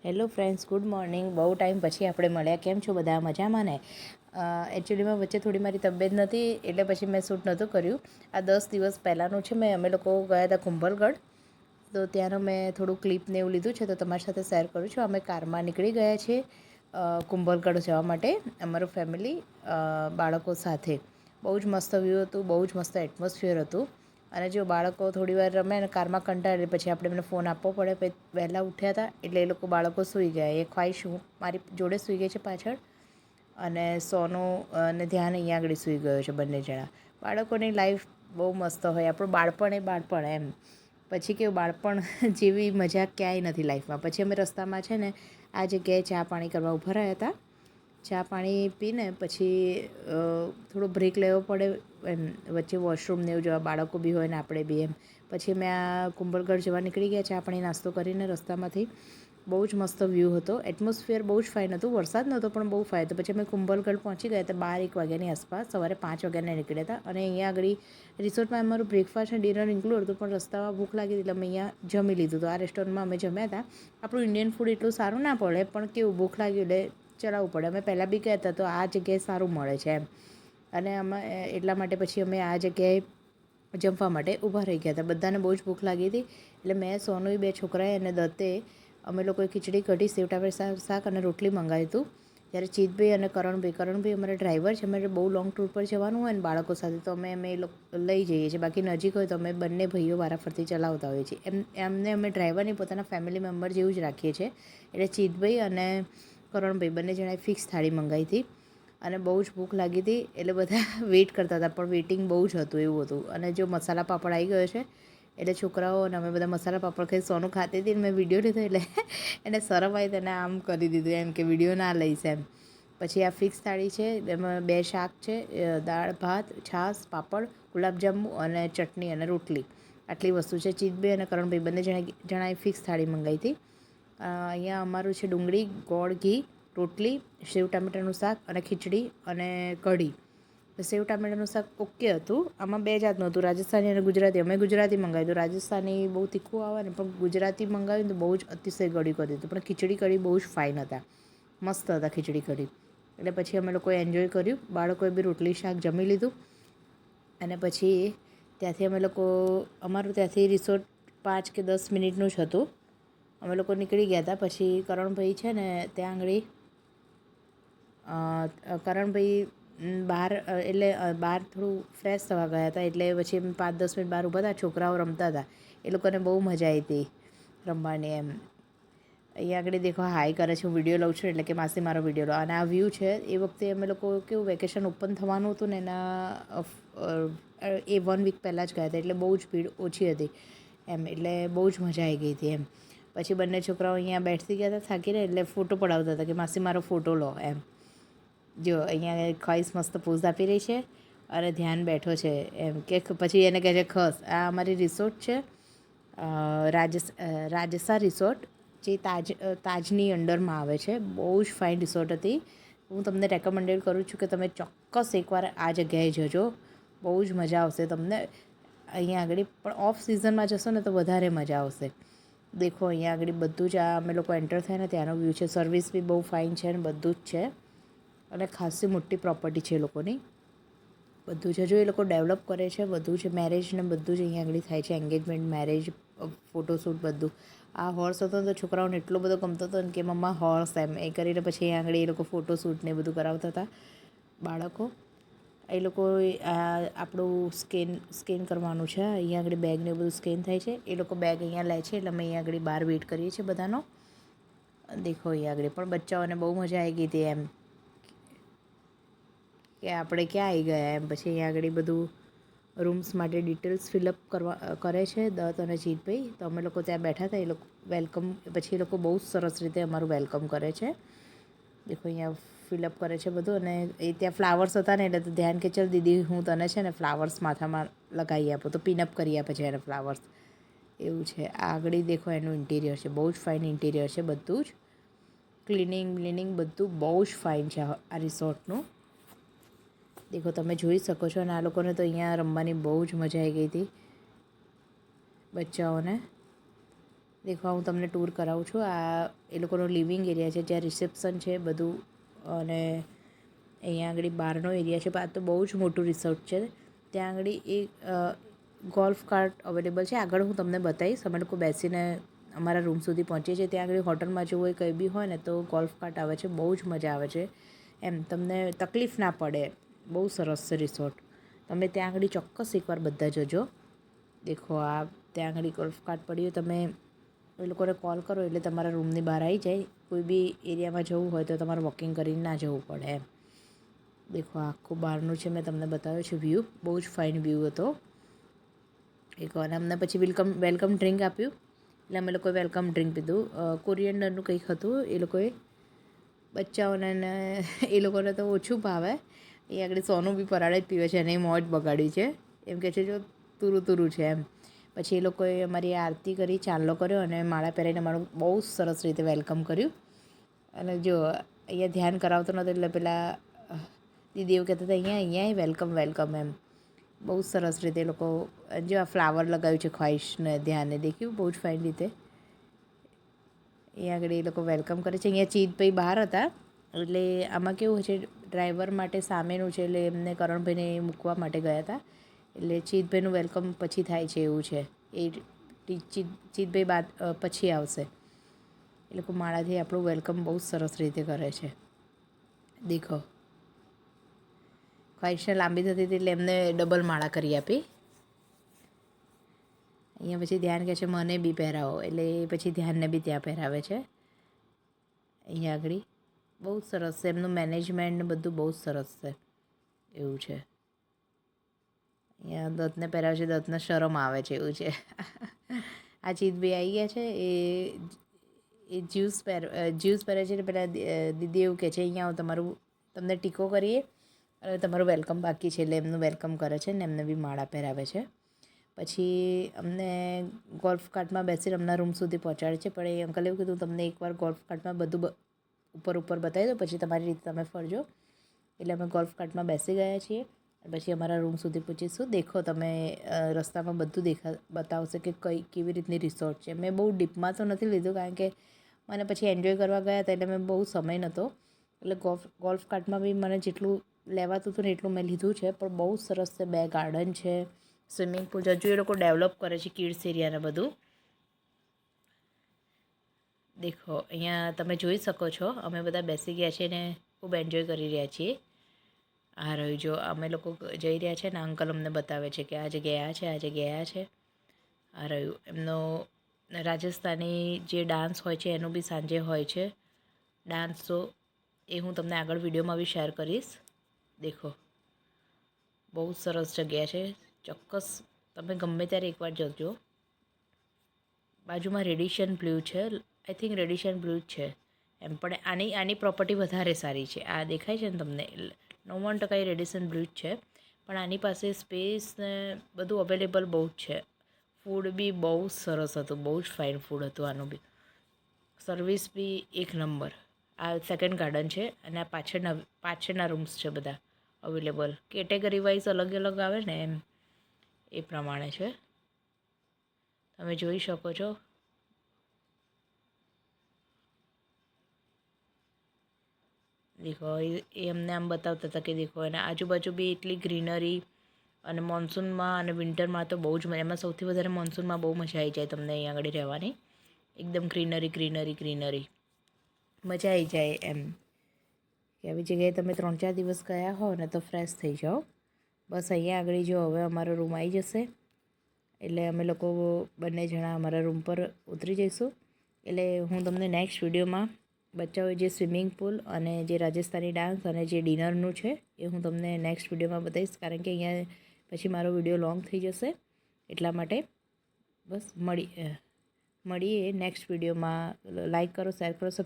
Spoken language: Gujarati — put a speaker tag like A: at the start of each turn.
A: Hello friends, good morning. બહુ ટાઈમ પછી આપણે મળ્યા. કેમ છો બધા? મજામાં ને? એકચ્યુઅલીમાં વચ્ચે થોડી મારી તબિયત નથી એટલે પછી મેં શૂટ નહોતું કર્યું. આ 10 દિવસ પહેલાંનું છે. અમે લોકો ગયા હતા કુંભલગઢ, તો ત્યાંનું મેં થોડું ક્લિપ ને એવું લીધું છે, તો તમારી સાથે શેર કરું છું. અમે કારમાં નીકળી ગયા છીએ કુંભલગઢ જવા માટે, અમારું ફેમિલી બાળકો સાથે. બહુ જ મસ્ત વ્યૂ હતું, બહુ જ મસ્ત એટમોસ્ફિયર હતું. અને જો બાળકો થોડી વાર રમે અને કારમાં કંટાળે પછી આપણે એમને ફોન આપવો પડે. પછી વહેલા ઉઠ્યા હતા એટલે એ લોકો બાળકો સૂઈ ગયા. એ ખ્વાહિશ હું મારી જોડે સૂઈ ગઈ છે પાછળ, અને સોનું અને ધ્યાન અહીંયા આગળ સૂઈ ગયો છે. બંને જણા. બાળકોની લાઈફ બહુ મસ્ત હોય. આપણું બાળપણ એ બાળપણ એમ. પછી કેવું, બાળપણ જેવી મજા ક્યાંય નથી લાઈફમાં. પછી અમે રસ્તામાં છે ને આ જગ્યાએ ચા પાણી કરવા ઊભા રહ્યા હતા. ચા પાણી પીને પછી થોડો બ્રેક લેવો પડે એમ, વચ્ચે વોશરૂમ ને એવું જવા, બાળકો બી હોય ને આપણે બી એમ. પછી અમે આ કુંભલગઢ જવા નીકળી ગયા. ચા પાણી નાસ્તો કરીને રસ્તામાંથી. બહુ જ મસ્ત વ્યૂ હતો. એટમોસ્ફિયર બહુ જ ફાઇન હતું. વરસાદ નહોતો પણ બહુ ફાઇન હતો. પછી અમે કુંભલગઢ પહોંચી ગયા હતા 12-1 વાગ્યાની આસપાસ. સવારે 5 વાગ્યાના નીકળ્યા હતા. અને અહીંયા આગળ રિસોર્ટમાં અમારું બ્રેકફાસ્ટ અને ડિનર ઇન્ક્લુડ હતું, પણ રસ્તામાં ભૂખ લાગી હતી એટલે અમે અહીંયા જમી લીધું હતું. આ રેસ્ટોરન્ટમાં અમે જમ્યા હતા. આપણું ઇન્ડિયન ફૂડ એટલું સારું ના પડે, પણ કેવું, ભૂખ લાગી એટલે ચલાવવું પડે. અમે પહેલાં બી ગયા હતા તો આ જગ્યાએ સારું મળે છે એમ. અને અમે એટલા માટે પછી અમે આ જગ્યાએ જમવા માટે ઊભા રહી ગયા હતા. બધાને બહુ જ ભૂખ લાગી હતી એટલે મેં, સોનુએ, 2 છોકરાએ અને દત્તે અમે લોકોએ ખીચડી કઢી, સેવ ટામેટા શાક અને રોટલી મંગાવ્યું હતું. ત્યારે ચિતભાઈ અને કરણભાઈ અમારા ડ્રાઈવર છે. અમારે બહુ લોંગ ટૂર પર જવાનું હોય ને બાળકો સાથે તો અમે લઈ જઈએ છીએ. બાકી નજીક હોય તો અમે બંને ભાઈઓ વારાફરતી ચલાવતા હોઈએ છીએ. એમને અમે ડ્રાઈવરની પોતાના ફેમિલી મેમ્બર જેવું જ રાખીએ છીએ. એટલે ચિતભાઈ અને કરણભાઈ બંને જણાએ ફિક્સ થાળી મંગાવી હતી. અને બહુ જ ભૂખ લાગી હતી એટલે બધા વેઇટ કરતા હતા, પણ વેઇટિંગ બહુ જ હતું, એવું હતું. અને જો મસાલા પાપડ આવી ગયો છે એટલે છોકરાઓ અને અમે બધા મસાલા પાપડ ખાઈ. સોનું ખાતી હતી ને મેં વિડીયો લીધો એટલે એને શરમ આવી તેને આમ કરી દીધું એમ કે વિડીયો ના લઈશ એમ. પછી આ ફિક્સ થાળી છે, એમાં 2 શાક છે, દાળ ભાત, છાશ, પાપડ, ગુલાબજાંબુ અને ચટણી અને રોટલી. આટલી વસ્તુ છે. ચિતભાઈ અને કરણભાઈ બંને જણાએ ફિક્સ થાળી મંગાવી હતી. અહીંયા અમારું છે ડુંગળી, ગોળ, ઘી, રોટલી, સેવ ટામેટાનું શાક અને ખીચડી અને કઢી. સેવ ટામેટાનું શાક ઓકે હતું. આમાં 2 જાતનું હતું, રાજસ્થાની અને ગુજરાતી. અમે ગુજરાતી મંગાવ્યું હતું. રાજસ્થાની બહુ તીખું આવે ને, પણ ગુજરાતી મંગાવ્યું તો બહુ જ અતિશય ગળ્યું કરી દીધું. પણ ખીચડી કઢી બહુ જ ફાઇન હતા, મસ્ત હતા ખીચડી કઢી. એટલે પછી અમે લોકોએ એન્જોય કર્યું. બાળકોએ બી રોટલી શાક જમી લીધું. અને પછી ત્યાંથી અમે લોકો, અમારું ત્યાંથી રિસોર્ટ 5 કે 10 મિનિટનું જ હતું. અમે લોકો નીકળી ગયા હતા. પછી કરણભાઈ છે ને ત્યાં આગળ કરણભાઈ બહાર થોડું ફ્રેશ થવા ગયા હતા. એટલે પછી અમે 5-10 મિનિટ બહાર ઊભા હતા. છોકરાઓ રમતા હતા. એ લોકોને બહુ મજા આવી હતી રમવાની એમ. અહીંયા આગળ દેખો હાઈ કરે છે. હું વિડીયો લઉં છું એટલે કે માસી મારો વિડીયો લો. અને આ વ્યૂ છે. એ વખતે અમે લોકો કેવું, વેકેશન ઓપન થવાનું હતું ને એના 1 વીક પહેલાં જ ગયા હતા, એટલે બહુ જ ભીડ ઓછી હતી એમ. એટલે બહુ જ મજા આવી ગઈ હતી એમ. પછી બંને છોકરાઓ અહીંયા બેસી ગયા હતા થાકીને, એટલે ફોટો પડાવતા હતા કે માસી મારો ફોટો લો એમ. જો અહીંયા ખ્વાઈશ મસ્ત પોઝ આપી રહી છે અને ધ્યાન બેઠો છે એમ. કે પછી એને કહે છે ખસ. આ અમારી રિસોર્ટ છે, રાજસા રિસોર્ટ, જે તાજની અંડરમાં આવે છે. બહુ જ ફાઇન રિસોર્ટ હતી. હું તમને રેકમેન્ડેડ કરું છું કે તમે ચોક્કસ એકવાર આ જગ્યાએ જજો. બહુ જ મજા આવશે તમને અહીંયા આગળ. પણ ઓફ સિઝનમાં જશો ને તો વધારે મજા આવશે. દેખો અહીંયા આગળ બધું જ, આ અમે લોકો એન્ટર થાય ને ત્યાંનો વ્યૂ છે. સર્વિસ બી બહુ ફાઇન છે અને બધું જ છે. અને ખાસી મોટી પ્રોપર્ટી છે એ લોકોની. બધું છે. જો એ લોકો ડેવલપ કરે છે બધું છે. મેરેજ ને બધું જ અહીંયા આગળ થાય છે. એન્ગેજમેન્ટ, મેરેજ, ફોટોશૂટ બધું. આ હોર્સ હતો ને તો છોકરાઓને એટલો બધો ગમતો હતો ને કે મમ્મા હોર્સ એમ. એ કરીને પછી અહીંયા આગળ એ લોકો ફોટોશૂટ ને બધું કરાવતા હતા બાળકો. એ લોકો આપણું સ્કેન કરવાનું છે. અહીંયા આગળ બેગને બધું સ્કેન થાય છે. એ લોકો બેગ અહીંયા લે છે એટલે અમે અહીંયા આગળ બહાર વેઇટ કરીએ છીએ બધાનો. દેખો અહીંયા આગળ પણ બચ્ચાઓને બહુ મજા આવી ગઈ હતી એમ કે આપણે ક્યાં આવી ગયા એમ. પછી અહીંયા આગળ બધું રૂમ્સ માટે ડિટેલ્સ ફિલઅપ કરે છે દત્ત અને જીતભાઈ. તો અમે લોકો ત્યાં બેઠા હતા. એ લોકો વેલકમ, પછી એ લોકો બહુ સરસ રીતે અમારું વેલકમ કરે છે. દેખો અહીંયા ફિલઅપ કરે છે બધું. અને એ ત્યાં ફ્લાવર્સ હતા ને એટલે તો ધ્યાન કે ચલ દીદી હું તને છે ને ફ્લાવર્સ માથામાં લગાવી આપું, તો પિનઅપ કરી આપે છે એને ફ્લાવર્સ. એવું છે. આ આગળ દેખો એનું ઇન્ટિરિયર છે. બહુ જ ફાઇન ઇન્ટિરિયર છે. બધું જ ક્લિનિંગ બધું બહુ જ ફાઇન છે આ રિસોર્ટનું. દેખો તમે જોઈ શકો છો. અને આ લોકોને તો અહીંયા રમવાની બહુ જ મજા આવી ગઈ હતી બચ્ચાઓને. દેખો હું તમને ટૂર કરાવું છું. આ એ લોકોનો લિવિંગ એરિયા છે, જ્યાં રિસેપ્શન છે બધું, અને અહીંયા આગળ બહારનો એરિયા છે. આ તો બહુ જ મોટું રિસોર્ટ છે. ત્યાં આગળ એક ગોલ્ફ કાર્ટ અવેલેબલ છે. આગળ હું તમને બતાવીશ. અમે લોકો બેસીને અમારા રૂમ સુધી પહોંચીએ છીએ. ત્યાં આગળ હોટલમાં જો હોય કંઈ બી હોય ને તો ગોલ્ફ કાર્ટ આવે છે. બહુ જ મજા આવે છે. એમ તમને તકલીફ ના પડે. બહુ સરસ છે રિસોર્ટ. તમે ત્યાં આગળ ચોક્કસ એકવાર બધા જજો. દેખો આ ત્યાં આગળ ગોલ્ફ કાર્ટ પડ્યું. તમે એ લોકોને કોલ કરો એટલે તમારા રૂમની બહાર આવી જાય. કોઈ બી એરિયામાં જવું હોય તો તમારે વોકિંગ કરીને ના જવું પડે એમ. દેખો આખું બહારનું છે, મેં તમને બતાવ્યો છે વ્યૂ. બહુ જ ફાઇન વ્યૂ હતો. એક અને અમને પછી વેલકમ ડ્રિંક આપ્યું. એટલે અમે લોકોએ વેલકમ ડ્રિંક પીધું. કોરિયન્ડરનું કંઈક હતું. એ લોકોએ બચ્ચાઓને એ લોકોને તો ઓછું ભાવે. એ આગળ સોનું બી પરાળે જ પીવે છે અને એ મોજ બગાડ્યું છે. એમ કહે છે જો તુરું તુરું છે એમ. પછી એ લોકોએ અમારી આરતી કરી, ચાંદલો કર્યો અને માળા પહેરાવીને અમારું બહુ સરસ રીતે વેલકમ કર્યું. અને જો અહીંયા ધ્યાન કરાવતો નહોતો એટલે પેલા દીદી એવું કહેતા હતા અહીંયા વેલકમ વેલકમ એમ. બહુ સરસ રીતે એ લોકો જો આ ફ્લાવર લગાવ્યું છે ખ્વાહિશને ધ્યાને દેખ્યું બહુ જ ફાઇન રીતે. અહીંયા આગળ એ લોકો વેલકમ કરે છે. અહીંયા ચીતભાઈ બહાર હતા એટલે આમાં કેવું છે, ડ્રાઈવર માટે સામેનું છે એટલે એમને કરણભાઈને મૂકવા માટે ગયા હતા. એટલે ચીતભાઈનું વેલકમ પછી થાય છે એવું છે. એ ચીતભાઈ બાદ પછી આવશે. એ લોકો માળાથી આપણું વેલકમ બહુ સરસ રીતે કરે છે. દેખો ખ્વાહિશને લાંબી થતી હતી એટલે એમને ડબલ માળા કરી આપી. અહીંયા પછી ધ્યાન કહે છે મને બી પહેરાવો, એટલે પછી ધ્યાનને બી ત્યાં પહેરાવે છે. અહીંયા આગળ બહુ સરસ છે. એમનું મેનેજમેન્ટ બધું બહુ સરસ છે એવું છે. અહીંયા દત્તને પહેરાવે છે. દત્તને શરમ આવે છે એવું છે. આ ચીતભાઈ આવી ગયા છે. એ જ્યુસ પહેરે છે. પેલા દીદી એવું કહે છે અહીંયા આવો તમારું તમને ટીકો કરીએ અને તમારું વેલકમ બાકી છે એટલે એમનું વેલકમ કરે છે ને એમને બી માળા પહેરાવે છે. પછી અમને ગોલ્ફ કાર્ટમાં બેસીને અમના રૂમ સુધી પહોંચાડે છે. પણ એ અંકલ એવું કીધું તમને એકવાર ગોલ્ફ કાર્ટમાં બધું ઉપર બતાવી દો પછી તમારી રીતે તમે ફરજો. એટલે અમે ગોલ્ફ કાર્ટમાં બેસી ગયા છીએ. પછી અમારા રૂમ સુધી પહોંચીશું. દેખો તમે રસ્તામાં બધું બતાવશે કે કેવી રીતની રિસોર્ટ છે. મેં બહુ ડીપમાં તો નથી લીધું કારણ કે મને પછી એન્જોય કરવા ગયા હતા એટલે મેં બહુ સમય નહોતો. એટલે ગોલ્ફ કાર્ટમાં બી મને જેટલું લેવાતું હતું ને એટલું મેં લીધું છે. પણ બહુ સરસ છે. 2 ગાર્ડન છે, સ્વિમિંગ પુલ. હજુ એ લોકો ડેવલપ કરે છે કિડ્સ એરિયાને બધું. દેખો અહીંયા તમે જોઈ શકો છો અમે બધા બેસી ગયા છીએ ને ખૂબ એન્જોય કરી રહ્યા છીએ. આ રહ્યું જો અમે લોકો જઈ રહ્યા છે ને અંકલ અમને બતાવે છે કે આ જગ્યાએ આ છે, આ જગ્યાએ આ છે. આ રહ્યું એમનો રાજસ્થાની જે ડાન્સ હોય છે એનું બી સાંજે હોય છે ડાન્સ શો. એ હું તમને આગળ વિડીયોમાં બી શેર કરીશ. દેખો બહુ સરસ જગ્યા છે. ચોક્કસ તમે ગમે ત્યારે એકવાર જજો. બાજુમાં રેડિશન બ્લુ છે. આઈ થિંક રેડિશન બ્લુ જ છે એમ. પણ આની પ્રોપર્ટી વધારે સારી છે. આ દેખાય છે ને તમને 99% રેડિશન બ્લુ જ છે. પણ આની પાસે સ્પેસ ને બધું અવેલેબલ બહુ જ છે. ફૂડ બી બહુ સરસ હતું. બહુ જ ફાઇન ફૂડ હતું આનું બી. સર્વિસ બી એક નંબર. આ સેકન્ડ ગાર્ડન છે અને આ પાછળના રૂમ્સ છે બધા અવેલેબલ. કેટેગરી વાઇઝ અલગ અલગ આવે ને એમ એ પ્રમાણે છે. તમે જોઈ શકો છો. દેખો એ અમને આમ બતાવતા હતા કે દેખો અને આજુબાજુ બી એટલી ગ્રીનરી. અને મોન્સૂનમાં અને વિન્ટરમાં તો બહુ જ મજા. એમાં સૌથી વધારે મોન્સૂનમાં બહુ મજા આવી જાય તમને અહીં આગળ રહેવાની. એકદમ ગ્રીનરી મજા આવી જાય એમ. કે આવી જગ્યાએ તમે 3-4 દિવસ ગયા હો ને તો ફ્રેશ થઈ જાઓ. બસ અહીંયા આગળ જો હવે અમારો રૂમ આવી જશે એટલે અમે લોકો બંને જણા અમારા રૂમ પર ઉતરી જઈશું. એટલે હું તમને નેક્સ્ટ વિડીયોમાં બચ્ચાઓએ જે સ્વિમિંગ પુલ અને જે રાજસ્થાની ડાન્સ અને જે ડિનરનું છે એ હું તમને નેક્સ્ટ વિડીયોમાં બતાવીશ. કારણ કે અહીંયા પછી મારો વિડીયો લોંગ થઈ જશે એટલા માટે. બસ મળીએ નેક્સ્ટ વિડીયોમાં. લાઈક કરો, શેર કરો.